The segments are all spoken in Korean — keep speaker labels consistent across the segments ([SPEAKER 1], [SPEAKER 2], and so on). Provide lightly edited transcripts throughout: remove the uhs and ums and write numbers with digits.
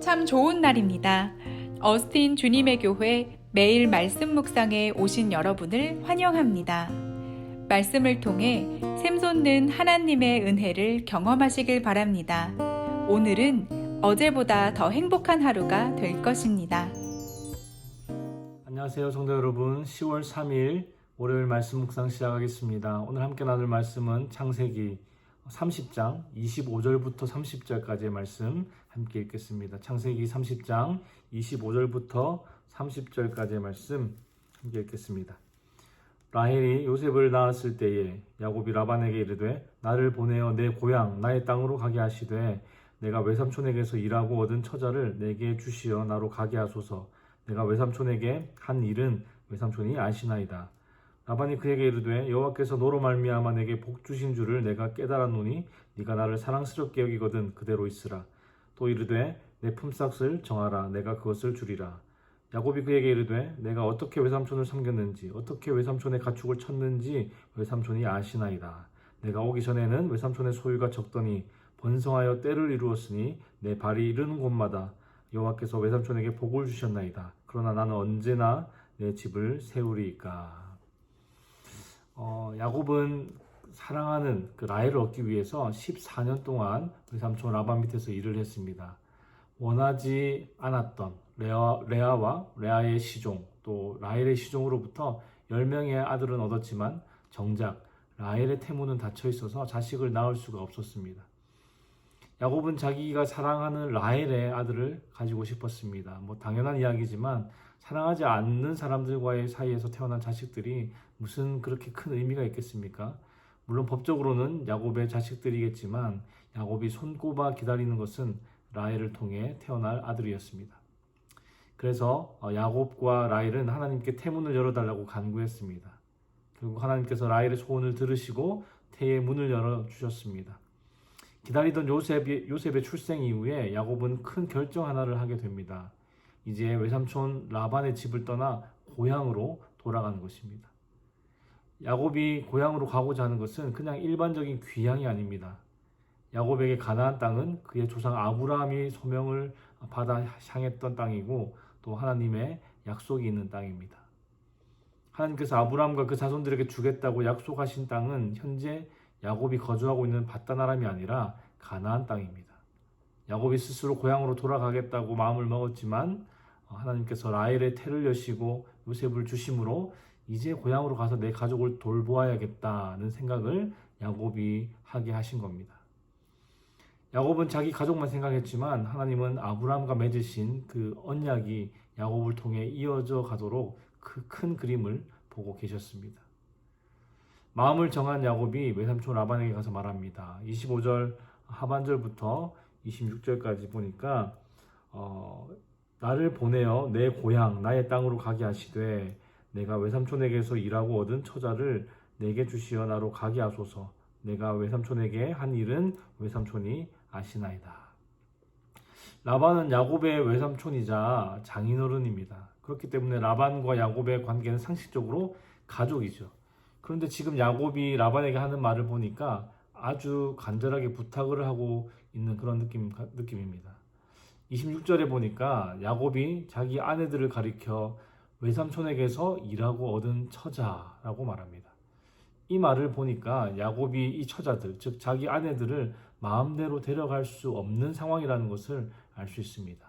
[SPEAKER 1] 참 좋은 날입니다. 어스틴 주님의 교회 매일 말씀 묵상에 오신 여러분을 환영합니다. 말씀을 통해 샘솟는 하나님의 은혜를 경험하시길 바랍니다. 오늘은 어제보다 더 행복한 하루가 될 것입니다.
[SPEAKER 2] 안녕하세요 성도 여러분, 10월 3일 월요일 말씀 묵상 시작하겠습니다. 오늘 함께 나눌 말씀은 창세기 30장 25절부터 30절까지의 말씀 함께 읽겠습니다. 창세기 30장 25절부터 30절까지의 말씀 함께 읽겠습니다. 라헬이 요셉을 낳았을 때에 야곱이 라반에게 이르되 나를 보내어 내 고향 나의 땅으로 가게 하시되 내가 외삼촌에게서 일하고 얻은 처자를 내게 주시어 나로 가게 하소서. 내가 외삼촌에게 한 일은 외삼촌이 아시나이다. 라반이 그에게 이르되 여호와께서 너로 말미암아 내게 복 주신 줄을 내가 깨달았노니 네가 나를 사랑스럽게 여기거든 그대로 있으라. 또 이르되 내 품삯을 정하라. 내가 그것을 주리라. 야곱이 그에게 이르되 내가 어떻게 외삼촌을 섬겼는지 어떻게 외삼촌의 가축을 쳤는지 외삼촌이 아시나이다. 내가 오기 전에는 외삼촌의 소유가 적더니 번성하여 때를 이루었으니 내 발이 이르는 곳마다 여호와께서 외삼촌에게 복을 주셨나이다. 그러나 나는 언제나 내 집을 세우리이까. 야곱은 사랑하는 그 라헬을 얻기 위해서 14년 동안 외삼촌 라반 밑에서 일을 했습니다. 원하지 않았던 레아와 레아의 시종, 또 라헬의 시종으로부터 10명의 아들은 얻었지만 정작 라헬의 태무는 닫혀 있어서 자식을 낳을 수가 없었습니다. 야곱은 자기가 사랑하는 라헬의 아들을 가지고 싶었습니다. 당연한 이야기지만 사랑하지 않는 사람들과의 사이에서 태어난 자식들이 무슨 그렇게 큰 의미가 있겠습니까? 물론 법적으로는 야곱의 자식들이겠지만 야곱이 손꼽아 기다리는 것은 라헬을 통해 태어날 아들이었습니다. 그래서 야곱과 라헬은 하나님께 태문을 열어달라고 간구했습니다. 결국 하나님께서 라헬의 소원을 들으시고 태의 문을 열어주셨습니다. 기다리던 요셉의 출생 이후에 야곱은 큰 결정 하나를 하게 됩니다. 이제 외삼촌 라반의 집을 떠나 고향으로 돌아가는 것입니다. 야곱이 고향으로 가고자 하는 것은 그냥 일반적인 귀향이 아닙니다. 야곱에게 가나안 땅은 그의 조상 아브라함이 소명을 받아 향했던 땅이고 또 하나님의 약속이 있는 땅입니다. 하나님께서 아브라함과 그 자손들에게 주겠다고 약속하신 땅은 현재 야곱이 거주하고 있는 밧단 아람이 아니라 가나안 땅입니다. 야곱이 스스로 고향으로 돌아가겠다고 마음을 먹었지만 하나님께서 라헬의 태를 여시고 요셉을 주심으로 이제 고향으로 가서 내 가족을 돌보아야겠다는 생각을 야곱이 하게 하신 겁니다. 야곱은 자기 가족만 생각했지만 하나님은 아브라함과 맺으신 그 언약이 야곱을 통해 이어져 가도록 그 큰 그림을 보고 계셨습니다. 마음을 정한 야곱이 외삼촌 라반에게 가서 말합니다. 25절 하반절부터 26절까지 보니까 나를 보내어 내 고향 나의 땅으로 가게 하시되 내가 외삼촌에게서 일하고 얻은 처자를 내게 주시어 나로 가게 하소서. 내가 외삼촌에게 한 일은 외삼촌이 아시나이다. 라반은 야곱의 외삼촌이자 장인어른입니다. 그렇기 때문에 라반과 야곱의 관계는 상식적으로 가족이죠. 그런데 지금 야곱이 라반에게 하는 말을 보니까 아주 간절하게 부탁을 하고 있는 그런 느낌입니다. 26절에 보니까 야곱이 자기 아내들을 가리켜 외삼촌에게서 일하고 얻은 처자라고 말합니다. 이 말을 보니까 야곱이 이 처자들, 즉 자기 아내들을 마음대로 데려갈 수 없는 상황이라는 것을 알 수 있습니다.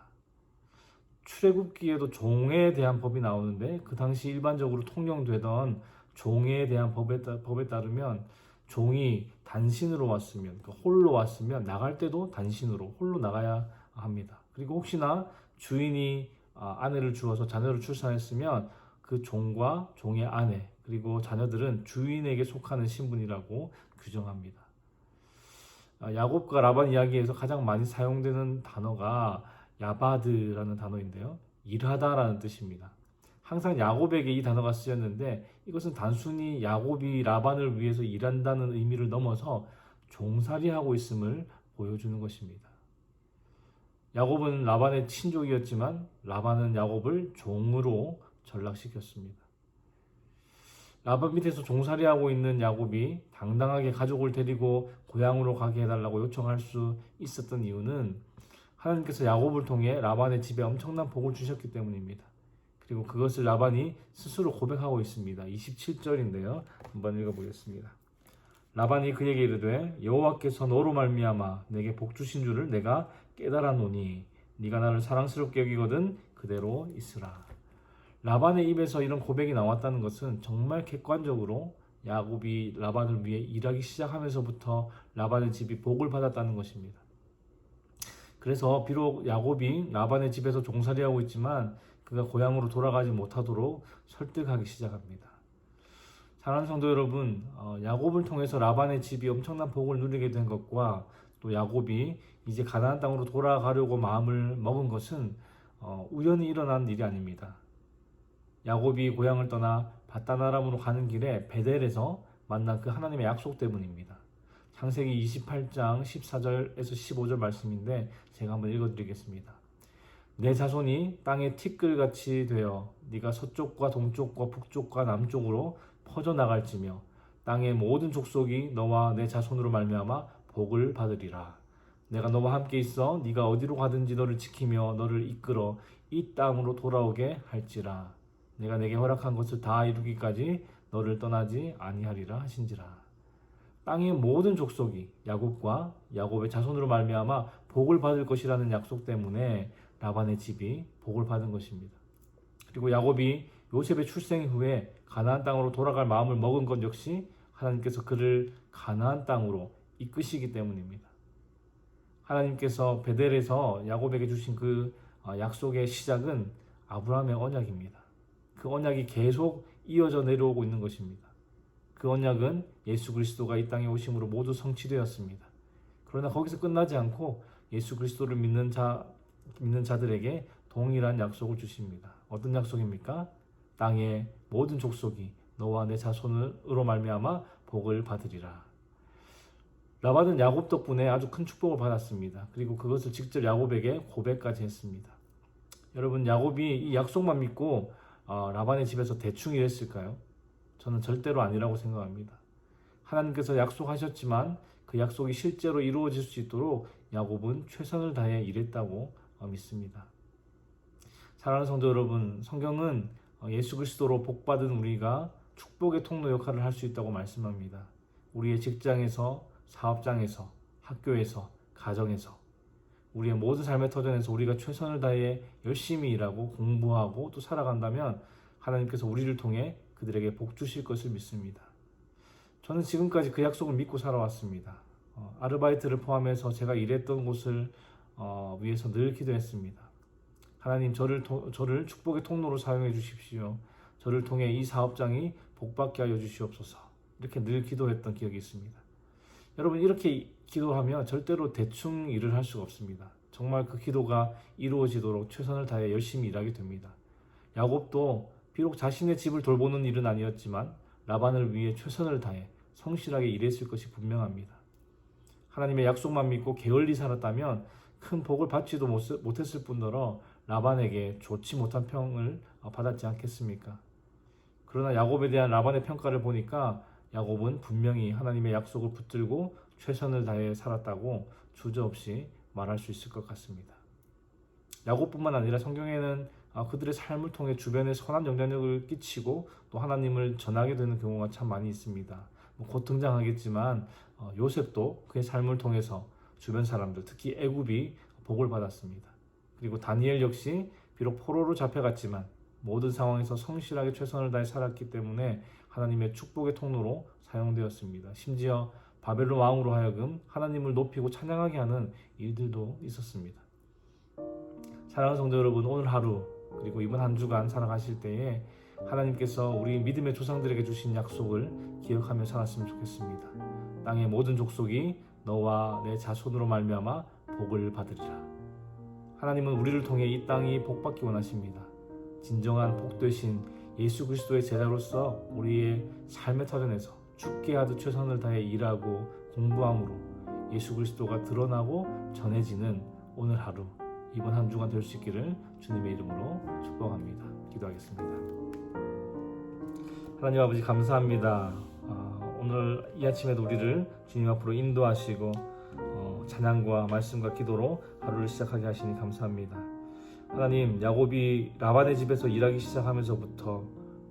[SPEAKER 2] 출애굽기에도 종에 대한 법이 나오는데 그 당시 일반적으로 통용되던 종에 대한 법에 따르면 종이 단신으로 왔으면, 홀로 왔으면 나갈 때도 단신으로 홀로 나가야 합니다. 그리고 혹시나 주인이 아내를 주어서 자녀를 출산했으면 그 종과 종의 아내 그리고 자녀들은 주인에게 속하는 신분이라고 규정합니다. 야곱과 라반 이야기에서 가장 많이 사용되는 단어가 야바드라는 단어인데요. 일하다라는 뜻입니다. 항상 야곱에게 이 단어가 쓰였는데 이것은 단순히 야곱이 라반을 위해서 일한다는 의미를 넘어서 종살이하고 있음을 보여주는 것입니다. 야곱은 라반의 친족이었지만 라반은 야곱을 종으로 전락시켰습니다. 라반 밑에서 종살이하고 있는 야곱이 당당하게 가족을 데리고 고향으로 가게 해달라고 요청할 수 있었던 이유는 하나님께서 야곱을 통해 라반의 집에 엄청난 복을 주셨기 때문입니다. 그리고 그것을 라반이 스스로 고백하고 있습니다. 27절인데요. 한번 읽어보겠습니다. 라반이 그에게 이르되 여호와께서 너로 말미암아 내게 복 주신 줄을 내가 깨달았노니 네가 나를 사랑스럽게 여기거든 그대로 있으라. 라반의 입에서 이런 고백이 나왔다는 것은 정말 객관적으로 야곱이 라반을 위해 일하기 시작하면서부터 라반의 집이 복을 받았다는 것입니다. 그래서 비록 야곱이 라반의 집에서 종살이하고 있지만 그가 고향으로 돌아가지 못하도록 설득하기 시작합니다. 사랑하는 성도 여러분, 야곱을 통해서 라반의 집이 엄청난 복을 누리게 된 것과 또 야곱이 이제 가나안 땅으로 돌아가려고 마음을 먹은 것은 우연히 일어난 일이 아닙니다. 야곱이 고향을 떠나 밧단 아람으로 가는 길에 베델에서 만난 그 하나님의 약속 때문입니다. 창세기 28장 14절에서 15절 말씀인데 제가 한번 읽어드리겠습니다. 내 자손이 땅의 티끌같이 되어 네가 서쪽과 동쪽과 북쪽과 남쪽으로 퍼져나갈지며 땅의 모든 족속이 너와 내 자손으로 말미암아 복을 받으리라. 내가 너와 함께 있어 네가 어디로 가든지 너를 지키며 너를 이끌어 이 땅으로 돌아오게 할지라. 내가 내게 허락한 것을 다 이루기까지 너를 떠나지 아니하리라 하신지라. 땅의 모든 족속이 야곱과 야곱의 자손으로 말미암아 복을 받을 것이라는 약속 때문에 라반의 집이 복을 받은 것입니다. 그리고 야곱이 요셉의 출생 후에 가나안 땅으로 돌아갈 마음을 먹은 것 역시 하나님께서 그를 가나안 땅으로 이끄시기 때문입니다. 하나님께서 베델에서 야곱에게 주신 그 약속의 시작은 아브라함의 언약입니다. 그 언약이 계속 이어져 내려오고 있는 것입니다. 그 언약은 예수 그리스도가 이 땅에 오심으로 모두 성취되었습니다. 그러나 거기서 끝나지 않고 예수 그리스도를 믿는 자들에게 동일한 약속을 주십니다. 어떤 약속입니까? 땅의 모든 족속이 너와 내 자손으로 말미암아 복을 받으리라. 라반은 야곱 덕분에 아주 큰 축복을 받았습니다. 그리고 그것을 직접 야곱에게 고백까지 했습니다. 여러분, 야곱이 이 약속만 믿고 라반의 집에서 대충 일했을까요? 저는 절대로 아니라고 생각합니다. 하나님께서 약속하셨지만 그 약속이 실제로 이루어질 수 있도록 야곱은 최선을 다해 일했다고 믿습니다. 사랑하는 성도 여러분, 성경은 예수 그리스도로 복받은 우리가 축복의 통로 역할을 할 수 있다고 말씀합니다. 우리의 직장에서, 사업장에서, 학교에서, 가정에서, 우리의 모든 삶의 터전에서 우리가 최선을 다해 열심히 일하고 공부하고 또 살아간다면 하나님께서 우리를 통해 그들에게 복 주실 것을 믿습니다. 저는 지금까지 그 약속을 믿고 살아왔습니다. 아르바이트를 포함해서 제가 일했던 곳을 위해서 늘 기도했습니다. 하나님, 저를 축복의 통로로 사용해 주십시오. 저를 통해 이 사업장이 복받게 하여 주시옵소서. 이렇게 늘 기도했던 기억이 있습니다. 여러분, 이렇게 기도하면 절대로 대충 일을 할 수가 없습니다. 정말 그 기도가 이루어지도록 최선을 다해 열심히 일하게 됩니다. 야곱도 비록 자신의 집을 돌보는 일은 아니었지만 라반을 위해 최선을 다해 성실하게 일했을 것이 분명합니다. 하나님의 약속만 믿고 게을리 살았다면 큰 복을 받지도 못했을 뿐더러 라반에게 좋지 못한 평을 받았지 않겠습니까? 그러나 야곱에 대한 라반의 평가를 보니까 야곱은 분명히 하나님의 약속을 붙들고 최선을 다해 살았다고 주저없이 말할 수 있을 것 같습니다. 야곱뿐만 아니라 성경에는 그들의 삶을 통해 주변에 선한 영향력을 끼치고 또 하나님을 전하게 되는 경우가 참 많이 있습니다. 곧 등장하겠지만 요셉도 그의 삶을 통해서 주변 사람들, 특히 애굽이 복을 받았습니다. 그리고 다니엘 역시 비록 포로로 잡혀갔지만 모든 상황에서 성실하게 최선을 다해 살았기 때문에 하나님의 축복의 통로로 사용되었습니다. 심지어 바벨론 왕으로 하여금 하나님을 높이고 찬양하게 하는 일들도 있었습니다. 사랑하는 성도 여러분, 오늘 하루 그리고 이번 한 주간 살아가실 때에 하나님께서 우리 믿음의 조상들에게 주신 약속을 기억하며 살았으면 좋겠습니다. 땅의 모든 족속이 너와 내 자손으로 말미암아 복을 받으리라. 하나님은 우리를 통해 이 땅이 복받기 원하십니다. 진정한 복되신 예수 그리스도의 제자로서 우리의 삶의 터전에서 죽게 하듯 최선을 다해 일하고 공부함으로 예수 그리스도가 드러나고 전해지는 오늘 하루, 이번 한 주간 될 수 있기를 주님의 이름으로 축복합니다. 기도하겠습니다. 하나님 아버지, 감사합니다. 오늘 이 아침에도 우리를 주님 앞으로 인도하시고 찬양과 말씀과 기도로 하루를 시작하게 하시니 감사합니다. 하나님, 야곱이 라반의 집에서 일하기 시작하면서부터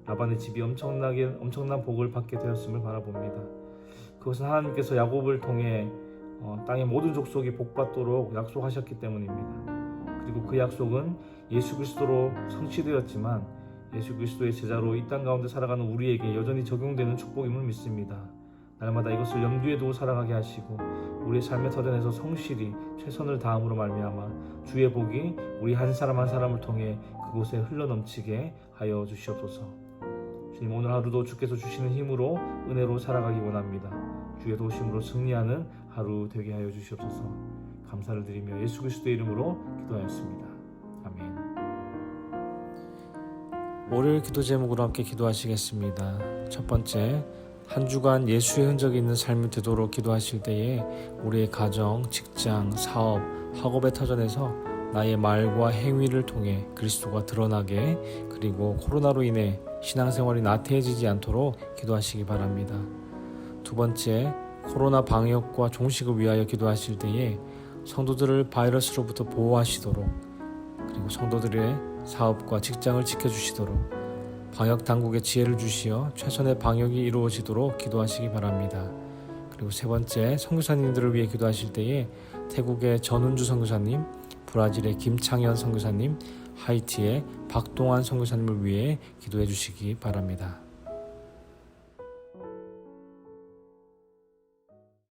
[SPEAKER 2] 라반의 집이 엄청난 복을 받게 되었음을 바라봅니다. 그것은 하나님께서 야곱을 통해 땅의 모든 족속이 복받도록 약속하셨기 때문입니다. 그리고 그 약속은 예수 그리스도로 성취되었지만 예수 그리스도의 제자로 이 땅 가운데 살아가는 우리에게 여전히 적용되는 축복임을 믿습니다. 날마다 이것을 염두에 두고 살아가게 하시고 우리의 삶의 터전에서 성실히 최선을 다함으로 말미암아 주의 복이 우리 한 사람 한 사람을 통해 그곳에 흘러넘치게 하여 주시옵소서. 주님, 오늘 하루도 주께서 주시는 힘으로 은혜로 살아가기 원합니다. 주의 도우심으로 승리하는 하루 되게 하여 주시옵소서. 감사를 드리며 예수 그리스도의 이름으로 기도하였습니다. 아멘. 월요일 기도 제목으로 함께 기도하시겠습니다. 첫 번째, 한 주간 예수의 흔적이 있는 삶이 되도록 기도하실 때에 우리의 가정, 직장, 사업, 학업의 터전에서 나의 말과 행위를 통해 그리스도가 드러나게, 그리고 코로나로 인해 신앙생활이 나태해지지 않도록 기도하시기 바랍니다. 두 번째, 코로나 방역과 종식을 위하여 기도하실 때에 성도들을 바이러스로부터 보호하시도록, 그리고 성도들의 사업과 직장을 지켜주시도록 방역 당국에 지혜를 주시어 최선의 방역이 이루어지도록 기도하시기 바랍니다. 그리고 세 번째, 선교사님들을 위해 기도하실 때에 태국의 전운주 선교사님, 브라질의 김창현 선교사님, 하이티의 박동환 선교사님을 위해 기도해 주시기 바랍니다.